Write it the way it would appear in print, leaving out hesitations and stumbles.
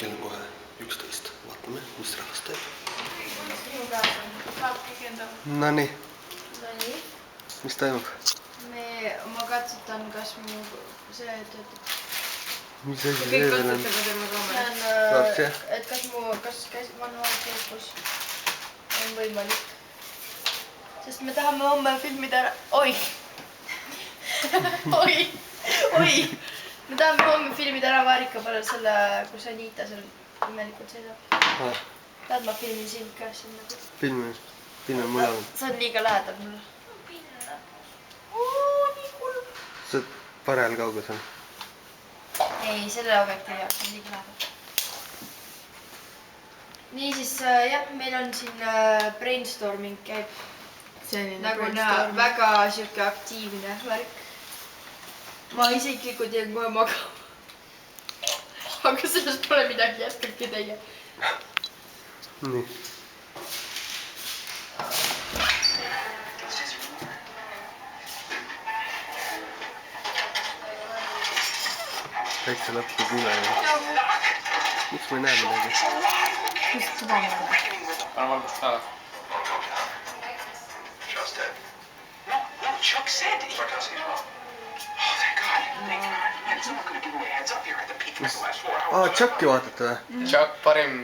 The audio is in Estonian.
kell kohe 11. Vaatame, mis rahvas teeb. No nii. Mis toimub? Ma katsutan, kas mu see töötab. Mis asi see veel on? Et kas manuaalfookus on võimalik. Sest me tahame homme filmida ära. Oi! Oi! Me tahame homme filmida ära Vaarika pärast selle, kus Anita seal imelikult sõidab. Tahad ma filmin sind ka siin nagu? Filmi mõlemal. See on liiga lähedal mulle. Nii kulm. Sa oled parajal kaugus on? Ei, selle objektiivi jaoks on liiga lähedal. Niisiis, jah, meil on siin brainstorming käib. Nagu näha väga siuke aktiivne värk. Ma isiklikult jään kohe magama. Aga sellest pole midagi, jätkake teie. Nii. Täitsa lõppu kuule. Miks ma ei näe midagi? Kus tuba mõelda? Pane valgust taas. Chuck said he does as well. Oh, thank God. Thank God. Man, someone could have given me a heads up here at the peak of the last 4 hours. Chucki vaatate või? Chuck, parim